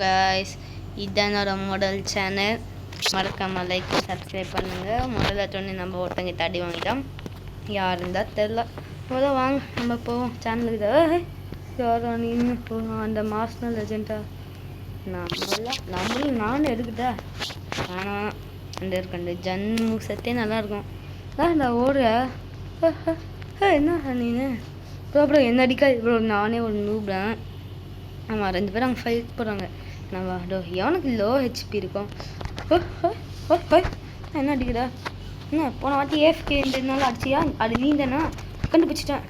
Guys, இதுதான் என்னோட model channel. மறக்காமல் லைக் சப்ஸ்கிரைப் பண்ணுங்கள். முதல்ல சொன்னி நம்ம ஒருத்தங்க தடி வாங்கிட்டோம். யார் இருந்தால் தெரில. முதல்ல வாங்க நம்ம போவோம் சேனலுக்கு. யாரோ நீங்க போவோம் அந்த மாஸ்டர் லெஜெண்டா நம்மளும் நானும் எடுக்கிட்டா. ஆனால் அந்த இருக்கண்டு ஜன்னு செத்தே நல்லாயிருக்கும். நான் ஓடுற என்ன நீனு அப்புறம் என்ன அடிக்காது இவ்வளோ. நானே ஒரு நூபேன். ஆமாம், 2 பேரும் அங்கே ஃபைட் போடுறாங்க. நம்ம எவனுக்கு லோ ஹெச்பி இருக்கும். என்ன அடிக்கிறா? என்ன போன வாட்டி ஏஎஃப்கே இருந்ததுனால அடிச்சியா? அது நீ தானே? கண்டுபிடிச்சிட்டேன்.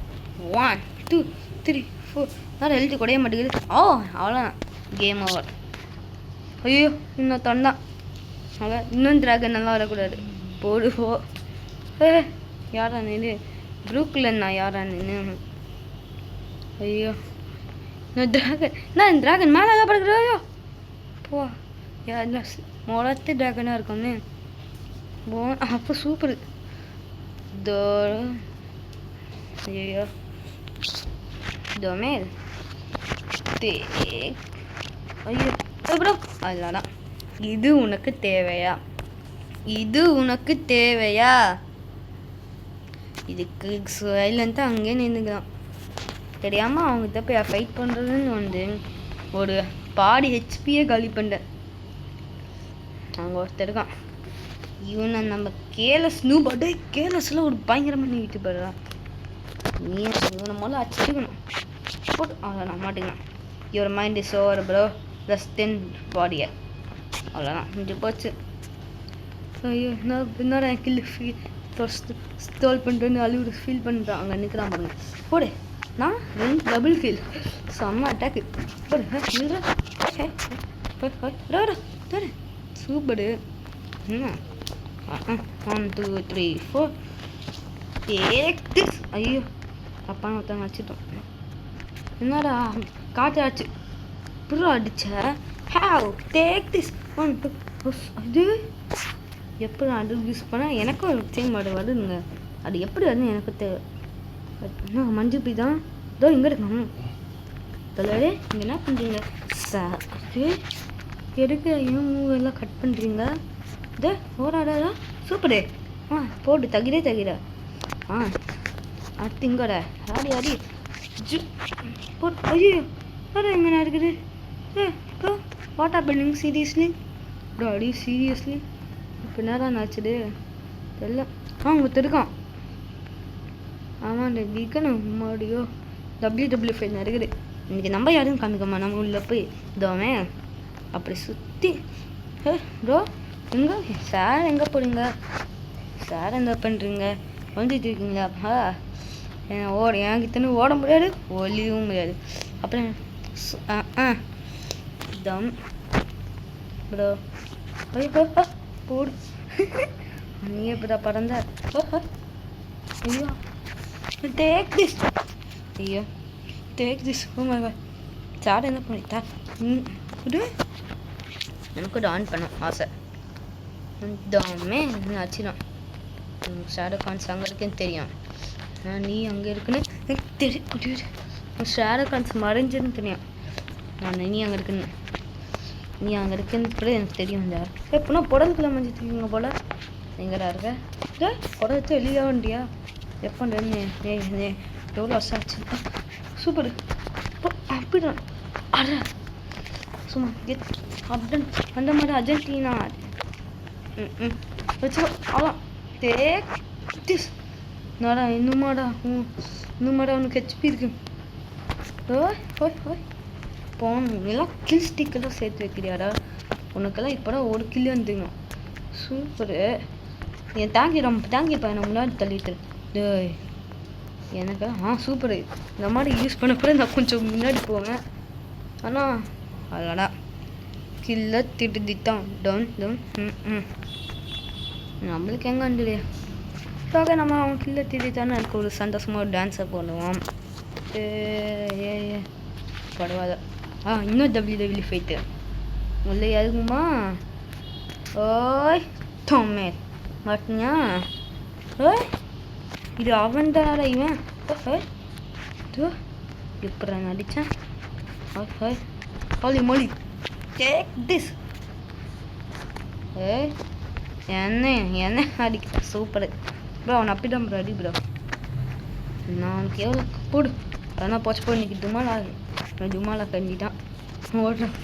1 2 3 4 நான் எழுதி கூடயே மாட்டேங்குது. அவ்வளோதான், கேம் ஓவர். ஐயோ, இன்னும் தொண்டான். அவன் இன்னும் டிராகன் நல்லா வரக்கூடாது. போடு போ. யாரா நின்று ப்ரூக்லன்னா யாரா நின்று? ஐயோ, நான் டிராகன் மேலே தான் படுக்கிறாயோ. போ, முளத்து டிராகனாக இருக்கும்னு போ. அப்போ சூப்பர். ஐயோ டொமேல் ஐயோ அப்புறம் அதெல்லாம் இது உனக்கு தேவையா? உனக்கு தேவையா? இதுக்கு சைலண்ட்டாக அங்கேயே நின்றுக்கலாம். தெரியாமல் அவங்ககிட்ட போய் ஃபைட் பண்ணுறதுன்னு ஒரு பாடி ஹெச்பியே காலி பண்ணிட்டேன். அங்கே ஒருத்தர் இருக்கான். இவனை நம்ம கேலஸ் நூபாட்டே கேலஸில் ஒரு பயங்கரமாக நீட்டு போடுறா. நீ இவனை முதல்ல அடிச்சுக்கணும். போட்டு அவ்வளோதான் மாட்டுக்கணும். Your mind is over bro. Plus 10 பாடியை அவ்வளோதான் முடிஞ்சு போச்சு. ஐயோ, இன்னொரு கில் ஸ்டால் பண்ணுறேன்னு அழுவுற ஃபீல் பண்ணுறான். அங்கே நிற்கிறான் பாருங்க. போடு, நான் 2 டபுள் கில். செம்ம அட்டாக்கு. சூப்பரு. 1 2 3 4 take this. ஐயோ, அப்பான்னு ஒருத்தவங்க அடிச்சிட்டோம். என்னடா காட்டாச்சு புறா அடிச்ச. Have take this 1 2. அது எப்படி அது யூஸ் பண்ணால் எனக்கும் ஒரு சேம் மாடு வருதுங்க. அது எப்படி வருதுன்னு எனக்கு தேவை. மஞ்சள் பீ தான் இதோ இங்கே இருக்கணும். தலைவரே, இங்கே என்ன பண்ணுறீங்க? எடுக்க ஏன் மூவெல்லாம் கட் பண்ணுறீங்க? இதோ ஓடாடா. சூப்பரு. போட்டு தகிர. அடுத்து இங்கோட ஆடி போட்டு. ஐயோ, வேறு எங்கே இருக்குது? இப்போ வாட் ஹேப்பனிங் சீரியஸ்லி ப்ரோ? அடி சீரியஸ்லி இப்போ நேரம் ஆச்சுது தெரியல. உங்கள் இருக்கான். ஆமாம், இந்த வீக்கன் மாடியோ WW5 நடக்குது. இன்றைக்கி நம்ம யாரும் காமிக்கமா? நம்ம உள்ள போய் இதோமே அப்படி சுற்றி. ப்ரோ எங்கே சார்? எங்கே போகிறீங்க சார்? என்ன பண்ணுறீங்க? வந்துட்டு இருக்கீங்களா? என்கிட்ட ஓட முடியாது, ஒலியும் முடியாது. அப்புறம் தம் ப்ரோ. போடு. நீ எப்படா பறந்த? ஐயோ, take this. ஐயோ, take this. Oh my god. Sir என்ன பண்ணிட்டா? எனக்கு ஆன் பண்ண ஆசை. தாமே ஆச்சுதான். ஷேடோ கான்ஸ் அங்கே இருக்குன்னு தெரியும். நீ அங்கே இருக்குன்னு தெரியும். ஷேடோ கான்ஸ் மறைஞ்சுன்னு தெரியும். நீ அங்கே இருக்குன்னு கூட எனக்கு தெரியும். இந்த எப்போனா புடலுக்குள்ள மறைஞ்சிருக்கீங்க போல. எங்கடா இருக்க? புடலத்தை வெளியாக வண்டியா? எப்போ எவ்வளோ வருஷம் ஆச்சு? சூப்பர். அப்படிதான் அட சும்மா அப்படின் அந்த மாதிரி அர்ஜென்டினா வச்சு அவ்வளோ தேக்டிஸ். நாடா இன்னுமாடா உனக்கு ஹெச்பி இருக்கு. போகணும் எல்லாம் கில் ஸ்டிக்கெல்லாம் சேர்த்து வைக்கிறியாடா? உனக்கெல்லாம் இப்போதான் ஒரு கில்லு வந்துக்கணும். சூப்பரு. என் தாங்கி பையனை முன்னாடி தள்ளிட்டு எனக்கு சூப்பரு. இந்த மாதிரி யூஸ் பண்ண கூட நான் கொஞ்சம் முன்னாடி போவேன். ஆனால் அதாடா கில்ல திட்டான் டவுன் நம்மளுக்கு எங்கே வந்துடு. ஓகே, நம்ம அவன் கில்ல திட்டான்னு எனக்கு ஒரு சந்தோஷமாக ஒரு டான்ஸை போடுவோம். பரவாயில்ல. இன்னும் WW5 உள்ளே எதுக்குமா? ஓய் டொமே மாட்டினா? இது அவன் தானடா இவன். எப்படி நடித்தான்? ஹாலி மொழி டேக் திஸ். ஏய் என்ன அடிக்க சூப்பர் ப்ரோ. அவன் அப்படிதான் ப்ரோ அடி ப்ரோ. நான் உனக்கு எவ்வளோ போடு அதெல்லாம் போச்சு போய் இன்னைக்கு துமாலா கண்டிட்டான் ஓடுறேன்.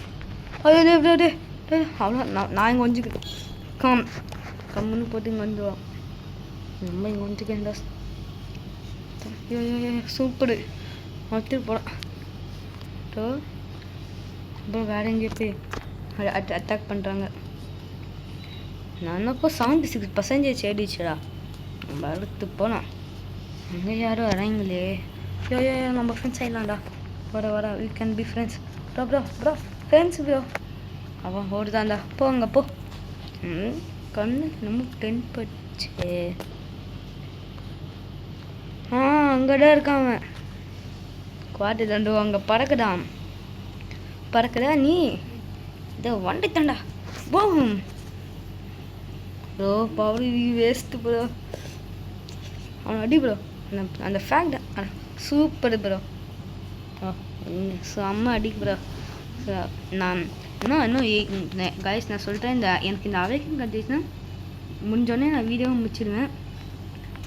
அது அவ்வளோ நான் இங்கே கொஞ்சம் கம்முன்னு போட்டு இங்கே வந்துடுவான். நம்ம இங்கே வந்துக்கேன்டா. சூப்பரு ஒருத்தர் போகலாம் அப்புறம் வேற எங்கேயோ போய் அட்டாக் பண்ணுறாங்க. நான் அப்போ 76% ஏடிச்சுடா. நம்ம அடுத்து போகலாம். அங்கே யாரும் வராங்களே. நம்ம ஃப்ரெண்ட்ஸ் ஆகிடலாம்டா. வர we can be friends bro friends bro. அவன் ஓடுதான்டா போங்க போ. கண்ணு நம்ம 10 பச்சு. அங்கேதான் இருக்கான் அவன். குவாட்டு தண்டு அங்கே பறக்குதா நீ இதை வந்துட்டான்டா. போகும் ப்ரோ பவர் வேஸ்ட்டு ப்ரோ. அவன் அடி ப்ரோ. அந்த ஃபேக்ட் சூப்பர் ப்ரோ. செம்ம அடி ப்ரோ. நான் இன்னும் கைஸ் நான் சொல்லிட்டேன். எனக்கு இந்த அவேக்கன் கண்டிச்சுன்னா முடிஞ்சோடனே நான் வீடியோவை முடிச்சிடுவேன்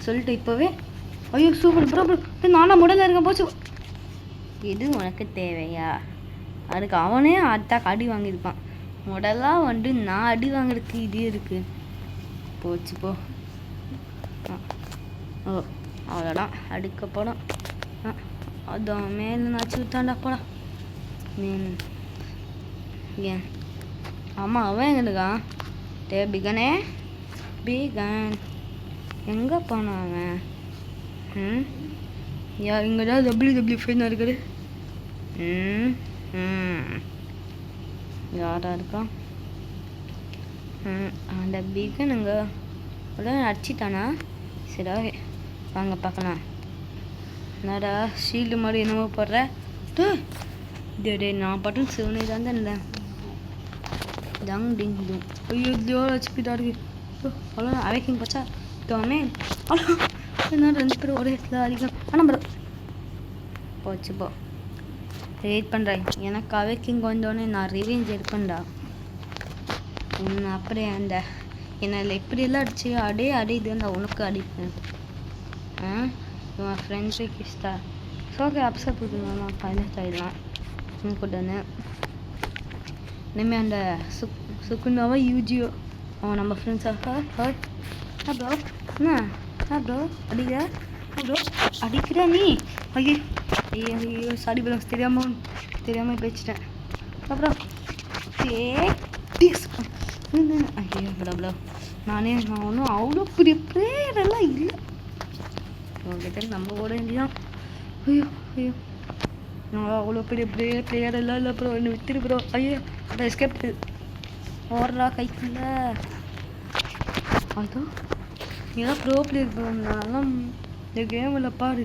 சொல்லிட்டு இப்போவே. ஐயோ சூப்பர் ப்ரோ நானா முடல இருக்கேன் போச்சு. இது உனக்கு தேவையா? அதுக்கு அவனே அடி வாங்கியிருப்பான். முடலாம் வந்து நான் அடி வாங்குறதுக்கு இதே இருக்கு. போச்சு போ. அவ்வளோதான் அடிக்க போடும். அதான் மேலே நாச்சு விட்டான்டா போடா. ஏன் ஆமாம் அவன் எங்கேருக்கான்? பிகன் எங்கே போனான் அவன்? இங்கே தான் WW5 இருக்குது. யாரா இருக்கான்? அந்த பிகனுங்க உடனே அடிச்சிட்டானா? சரி வாங்க பார்க்கலாம். என்னடா ஷீல்டு மாதிரி என்னமோ போடுற? டே நான் பட்டன் சிவனை தான் இல்லை. டங் டிங் டூ. ஐயோ ஜோர் வச்சுக்கிட்டா இருக்கு. அவ்வளோ அவைக்கிங் போச்சா தோமே. அவ்வளோ என்ன 2 பேரும் ஒரே இடத்துல அடிக்கும். ஆனால் ப்ரோ போச்சு போ. வெயிட் பண்ணுறேன். எனக்கு அவைக்கிங் வந்தோடனே நான் ரிவெஞ்ச் எடுப்பேன்டா. அப்படியே அந்த என்னை இப்படியெல்லாம் அடிச்சு அடிது நான் உனக்கு அடிப்பேன். இவன் ஃப்ரெண்ட்ஸு கிஸ்டா சோகே அப்செட் கொடுத்துருந்தான். நான் ஃபைனஸ் ஆகிடலாம் கூட்டன்னு. இனிமேல் அந்த சுக்குண்டாவோ யூஜியோ அவன் நம்ம ஃப்ரெண்ட்ஸாக ப்ரோ என்ன ப்ரோ அடிக்கிற நீ? ஐயோ சாரி ப்ரோ தெரியாமல் பேசிட்டேன். அப்புறம் ஐயோ ப்ரோ நான் ஒன்றும் அவ்வளோ பெரிய ப்ரேயரெல்லாம் இல்லை உங்ககிட்ட நம்ம ஓட வேண்டியதான். ஐயோ நான் அவ்வளோ பெரிய பிளேயர் எல்லாம் இல்லை ப்ரோ. என்ன விட்டுரு ப்ரோ. ஐயோ அதை எஸ்கேப் ஓடுறா கைக்குள்ள. அதுவும் ஏதாவது ப்ரோ பிளேயர் ப்ரோ. அதெல்லாம் இந்த கேமில் பாரு.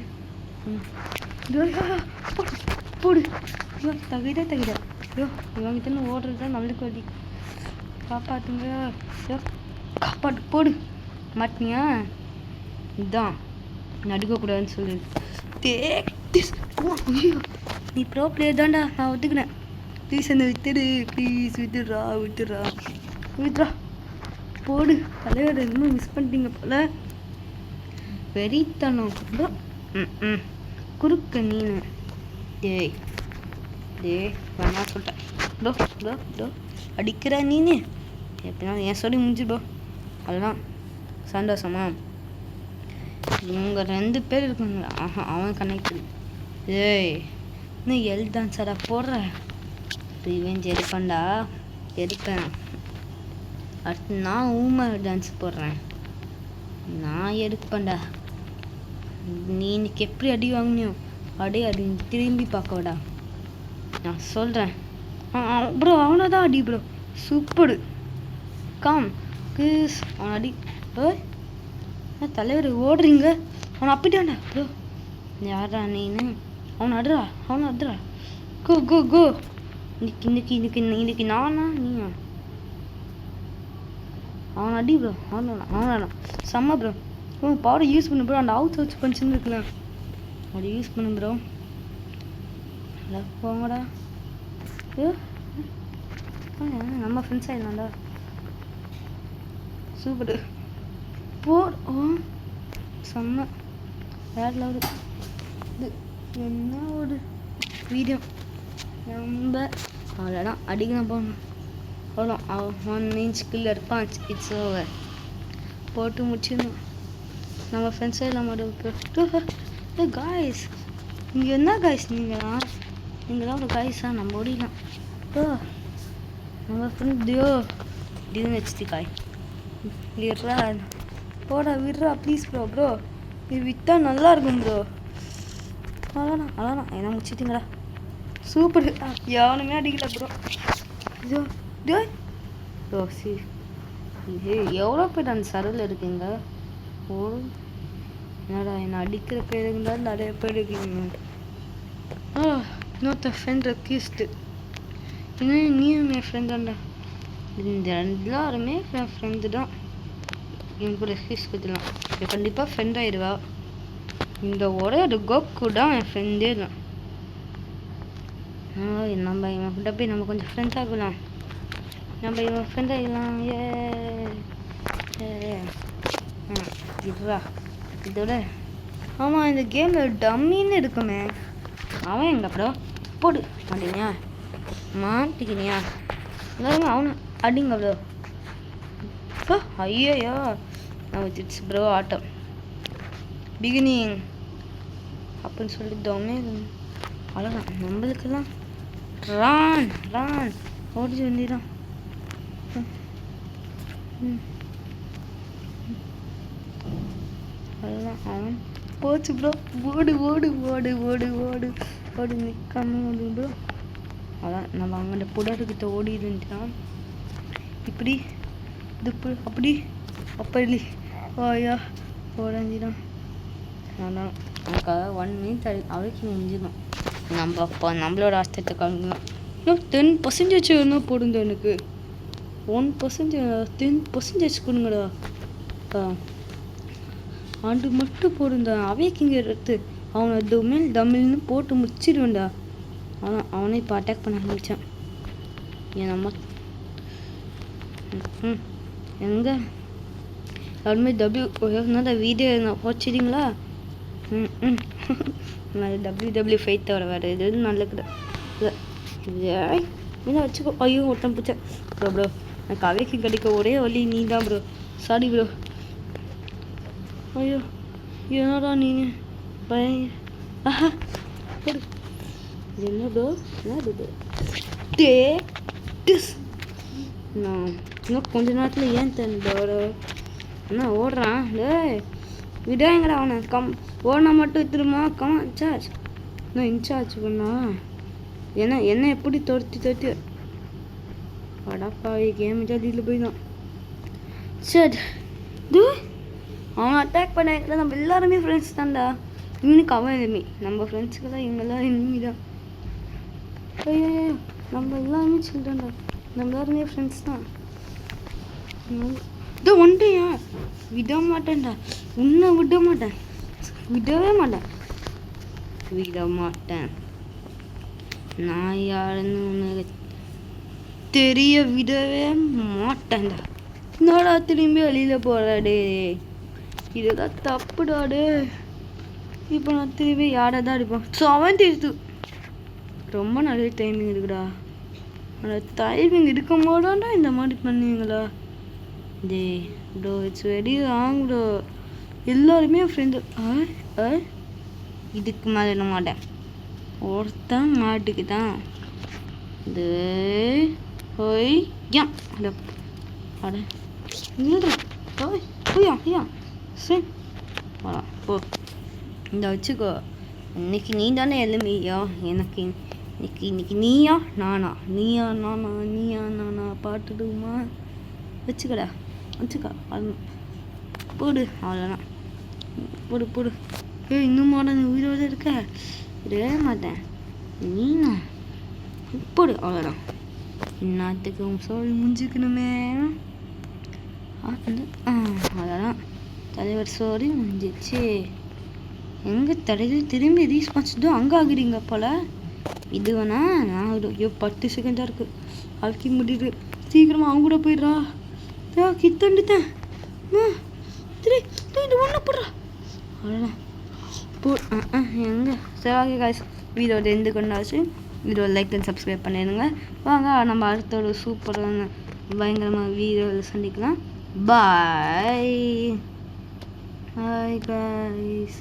போடு தகிட ஐயோ இவங்கிட்ட ஓடுறது தான் நம்மளுக்கு வடி. காப்பாற்றுங்க. ஐயோ காப்பாட்டு போடு மாட்டினியா? இதுதான் நடுக்கக்கூடாதுன்னு சொல்லி ஐயோ நீ ப்ரோ பிளேயர் தான்டா. நான் ஒத்துக்கினேன். ப்ளீஸ் என்ன விட்டுடு. ப்ளீஸ் விட்டுடுறா போடு. தலைவர் இன்னும் மிஸ் பண்ணிட்டீங்க போல. வெறித்தனம் ப்ரோ. குறுக்க நீனு டேய் வேணா சொல்லிட்டேன் ப்ரோ அடிக்கிற நீனு. எப்படின்னா என் சொல்லி முடிஞ்சு ப்ரோ. அதுதான் சந்தோஷமா. இவங்க 2 பேர் இருக்குங்களா? அவன் கனெக்ட். இன்னும் எல் டான்ஸரா போடுற. ரிவெஞ்ச் எடுப்பேன். அடுத்து நான் ஊமர் டான்ஸ் போடுறேன். நான் எடுப்பேன்டா. நீ இன்னைக்கு எப்படி அடி வாங்கினியோ அடி திரும்பி பார்க்கடா. நான் சொல்கிறேன் ப்ரோ. அவனை தான் அடி ப்ரோ. Super com kiss. அவன் அடி. தலைவர் ஓடுறீங்க. அவனை அப்படிட்டான்டா ப்ரோ. யாரா நீனு? அவனை அடுறா. கோ இன்னைக்கு நானா நீயா? அவன் அடி ப்ரோ. அவனா செம்ம ப்ரோ. பவர் யூஸ் பண்ணு ப்ரோ. அந்த அவுட் வச்சு பண்ணிச்சுன்னு இருக்குல்ல அதை யூஸ் பண்ணு ப்ரோ. போங்கடா. நம்ம ஃப்ரெண்ட்ஸ் ஆயிடலாம்டா. சூப்பர் போ. செம்ம வேற லெவல். இது என்ன ஒரு வீடியோ. ரொம்ப அவ்வளோதான் அடிக்கணும் போகணும். அவ்வளோ 1 inch killer punch. It's over. போட்டு முடிச்சிடணும். நம்ம ஃப்ரெண்ட்ஸே இல்லாமல் காய்ஸ். இங்கே என்ன காய்ஸ் நீங்களாம் ஒரு காய்ஸா நம்ம ஓடிடலாம். நம்ம ஃப்ரெண்ட் டியூன்னு வச்சுட்டு காய் விட்றா. போடா விட்றா ப்ளீஸ் ப்ரோ. இது விற்றா நல்லா இருக்கும் ப்ரோ. அதான் என்ன முடிச்சிட்டிங்களா? சூப்பர். எவனுமே அடிக்கல ப்ரோ. ப்ரோ சரி எவ்வளோ பேர் அந்த சரவில் இருக்கீங்க? என்னடா என்ன அடிக்கிற பேருங்களா நிறைய பேர் இருக்கீங்க. இன்னொருத்த ஃப்ரெண்ட் ரெக்யூஸ்டு. இன்னும் நீயும் என் ஃப்ரெண்ட் தான்டா. இந்த எல்லாருமே என் ஃப்ரெண்டு தான். எனக்கு ரெக்யூஸ் கொடுத்துடலாம். இது கண்டிப்பாக ஃப்ரெண்ட் ஆயிடுவா. இந்த ஒரே ஒரு கோக்கு தான் என் ஃப்ரெண்டே தான். நம்ம இவன் கிட்ட போய் நம்ம கொஞ்சம் ஃப்ரெண்ட்ஸ் ஆகலாம். நம்ம இவன் ஃப்ரெண்ட் ஆகிடலாம். இதுவா இதோட ஆமாம் இந்த கேமில் டம்மின்னு இருக்குமே. அவன் எங்க ப்ரோ? போடு மாட்டிக்கினியா எல்லாருமே அவனை அடிங்க ப்ரோ. ஐயோ நம்ம இட்ஸ் ப்ரோ ஆட்டம் பிகினிங் அப்படின்னு சொல்லிட்டோமே. அவ்வளோதான் நம்மளுக்கெல்லாம் ரான் ஓடிச்சு வண்டிதான். அவ்வளோதான் அவன் போச்சு ப்ரோ. ஓடு நிற்காம ஓடு ப்ரோ. அதான் நம்ம அங்கே புடர்கிட்ட ஓடி இருந்துட்டான். இப்படி இது அப்படி ஓயா ஓடஞ்சிடான். அதான் நமக்காக 1 minute அவருக்கு முடிஞ்சிடும். நம்ம அப்போ நம்மளோட அஸ்தத்தை காமிக்கலாம். 10% என்ன போடுங்க எனக்கு. 1% 10% கொடுங்கடா. ஆண்டு மட்டும் போடுங்க. அவைக்கிங்க எடுத்து அவனை டமில்னு போட்டு முடிச்சிடுவேன்டா. ஆனால் அவனே இப்போ அட்டாக் பண்ண ஆரம்பித்தான். என் நம்ம எங்கே யாருமே என்னடா வீடியோ நான் போச்சிட்டிங்களா? WW ஃபைட் தவிர வேறு எது நல்ல என்ன வச்சுக்கோ. ஐயோ ஒட்டம் பூச்சா ப்ரோ எனக்கு அவைக்கு கிடைக்க ஒரே வழி நீ தான் ப்ரோ. Sorry bro. ஐயோ என்னடா நீ என்ன ப்ரோ நான் இன்னும் கொஞ்ச நேரத்தில் ஏன் தந்தோட என்ன ஓடுறான்? விடாங்கடா அவனை. ஓடனா மட்டும் திரும்ப இன்சார்ஜ் நான் இன்சார்ஜ் பண்ணா என்ன எப்படி தொடுத்தி படப்பாவி கேம் ஜாதியில் போய் தான். சரி அவன் அட்டாக் பண்ண நம்ம எல்லாருமே ஃப்ரெண்ட்ஸ் தான்டா. இவனுக்கு அவன் எனிமி. நம்ம ஃப்ரெண்ட்ஸுக்கெல்லாம் இவங்கெல்லாம் எனிமி தான். ஐயோ நம்ம எல்லாருமே சில்ட்ரன்டா. நம்ம எல்லாருமே ஃப்ரெண்ட்ஸ் தான். இதோ ஒன்றையா விட மாட்டேன்டா. உன்னை விடவே மாட்டேன். நான் யாருன்னு உனக்கு தெரிய விடவே மாட்டேன்டா. என்னடா திரும்பி வெளியில் போகிறாடே. இதுதான் தப்புடாடே. இப்போ நான் திரும்பி யாரை தான் அடிப்பேன். 7 ரொம்ப நிறைய டைமிங் இருக்குடா. அந்த டைமிங் இருக்கும் போதாண்டா இந்த மாதிரி பண்ணுவீங்களா? Bro it's very wrong bro. எல்லாருமே ஃப்ரெண்டு. இதுக்கு மேலே என்ன மாட்டேன். ஒருத்தன் மாட்டுக்கு தான் இது சரி போ இந்த வச்சுக்கோ. இன்னைக்கு நீ தானே எலுமையா எனக்கு. இன்னைக்கு நீயா நானா பாட்டுடுமா? வச்சுக்கோ போடு. அவ்வளோதான் போடு. இன்னும் மாடல் உயிரோடு இருக்க விடவே மாட்டேன். நீனா போடு. அவ்வளோதான். இன்னத்துக்கும் சொல்லி முடிஞ்சுக்கணுமே. அவ்வளோதான் தலைவர் சோறு முடிஞ்சிச்சு. எங்கே திரும்பி ரீஸ்பான்ஸ் தான் அங்கே ஆகுறீங்க போல். இது வேணா நான் 10 செகண்டாக இருக்குது. வாழ்க்கை முடியுது. சீக்கிரமாக அவங்க கூட போயிடுறா. கித்தண்டுத்தேன் இது ஒன்று போடுறா. அவ்வளோதான் போ. எங்கே சரி ஓகே காய்ஸ், வீடியோட எந்த கொண்டாச்சு. வீடியோ லைக் அண்ட் சப்ஸ்கிரைப் பண்ணிடுங்க. வாங்க நம்ம அடுத்த ஒரு சூப்பரான பயங்கரமாக வீடியோவில் சந்திக்கலாம். பாய். Hi guys.